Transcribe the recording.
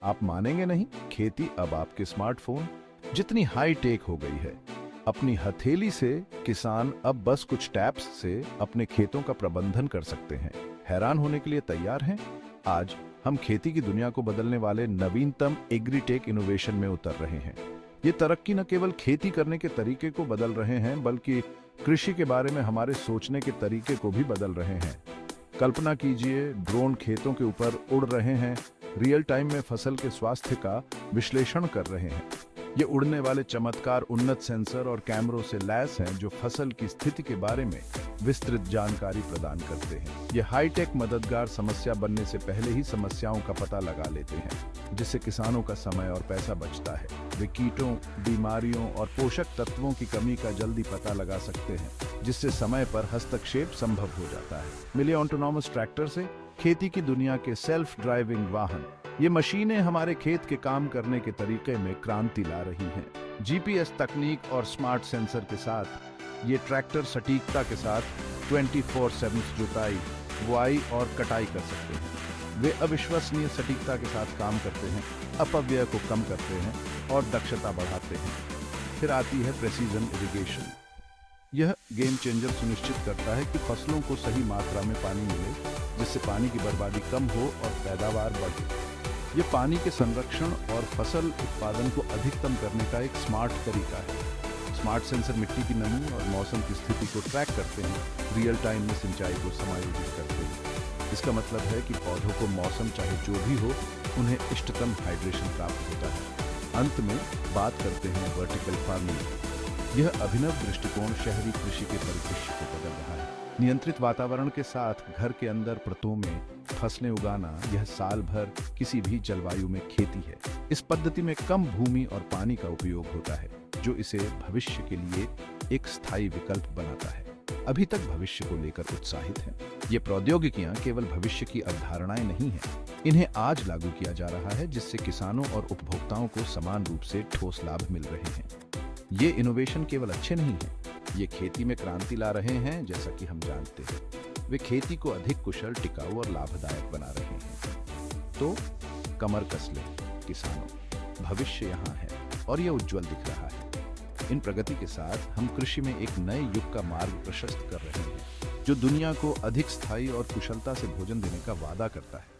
आप मानेंगे नहीं, खेती अब आपके स्मार्टफोन जितनी हाई टेक हो गई है। अपनी हथेली से किसान अब बस कुछ टैप्स से अपने खेतों का प्रबंधन कर सकते हैं। हैरान होने के लिए तैयार हैं? आज हम खेती की दुनिया को बदलने वाले नवीनतम एग्रीटेक इनोवेशन में उतर रहे हैं। ये तरक्की न केवल खेती करने के तरीके को बदल रहे हैं, बल्कि कृषि के बारे में हमारे सोचने के तरीके को भी बदल रहे हैं। कल्पना कीजिए, ड्रोन खेतों के ऊपर उड़ रहे हैं, रियल टाइम में फसल के स्वास्थ्य का विश्लेषण कर रहे हैं। ये उड़ने वाले चमत्कार उन्नत सेंसर और कैमरों से लैस हैं, जो फसल की स्थिति के बारे में विस्तृत जानकारी प्रदान करते हैं। ये हाईटेक मददगार समस्या बनने से पहले ही समस्याओं का पता लगा लेते हैं, जिससे किसानों का समय और पैसा बचता है। वे कीटों, बीमारियों और पोषक तत्वों की कमी का जल्दी पता लगा सकते हैं, जिससे समय पर हस्तक्षेप संभव हो जाता है। मिले ऑटोनॉमस ट्रैक्टर से खेती की दुनिया के सेल्फ ड्राइविंग वाहन, ये मशीनें हमारे खेत के काम करने के तरीके में क्रांति ला रही हैं। जीपीएस तकनीक और स्मार्ट सेंसर के साथ ये ट्रैक्टर सटीकता के साथ 24/7 जुताई, बुआई और कटाई कर सकते हैं। वे अविश्वसनीय सटीकता के साथ काम करते हैं, अपव्यय को कम करते हैं और दक्षता बढ़ाते हैं। फिर आती है प्रेसिजन इरिगेशन। यह गेम चेंजर सुनिश्चित करता है कि फसलों को सही मात्रा में पानी मिले, जिससे पानी की बर्बादी कम हो और पैदावार बढ़े। ये पानी के संरक्षण और फसल उत्पादन को अधिकतम करने का एक स्मार्ट तरीका है। स्मार्ट सेंसर मिट्टी की नमी और मौसम की स्थिति को ट्रैक करते हैं, रियल टाइम में सिंचाई को समायोजित करते हैं। इसका मतलब है कि पौधों को मौसम चाहे जो भी हो, उन्हें इष्टतम हाइड्रेशन प्राप्त होता है। अंत में बात करते हैं वर्टिकल फार्मिंग। यह अभिनव दृष्टिकोण शहरी कृषि के परिदृश्य को बदल रहा है। नियंत्रित वातावरण के साथ घर के अंदर परतों में फसलें उगाना, यह साल भर किसी भी जलवायु में खेती है। इस पद्धति में कम भूमि और पानी का उपयोग होता है, जो इसे भविष्य के लिए एक स्थायी विकल्प बनाता है। अभी तक भविष्य को लेकर उत्साहित हैं। ये प्रौद्योगिकियां केवल भविष्य की अवधारणाएं नहीं हैं, इन्हें आज लागू किया जा रहा है, जिससे किसानों और उपभोक्ताओं को समान रूप से ठोस लाभ मिल रहे हैं। ये इनोवेशन केवल अच्छे नहीं हैं, ये खेती में क्रांति ला रहे हैं। जैसा कि हम जानते हैं, वे खेती को अधिक कुशल, टिकाऊ और लाभदायक बना रहे हैं। तो कमर कस लें किसानों, भविष्य यहाँ है और यह उज्जवल दिख रहा है। इन प्रगति के साथ हम कृषि में एक नए युग का मार्ग प्रशस्त कर रहे हैं, जो दुनिया को अधिक स्थायी और कुशलता से भोजन देने का वादा करता है।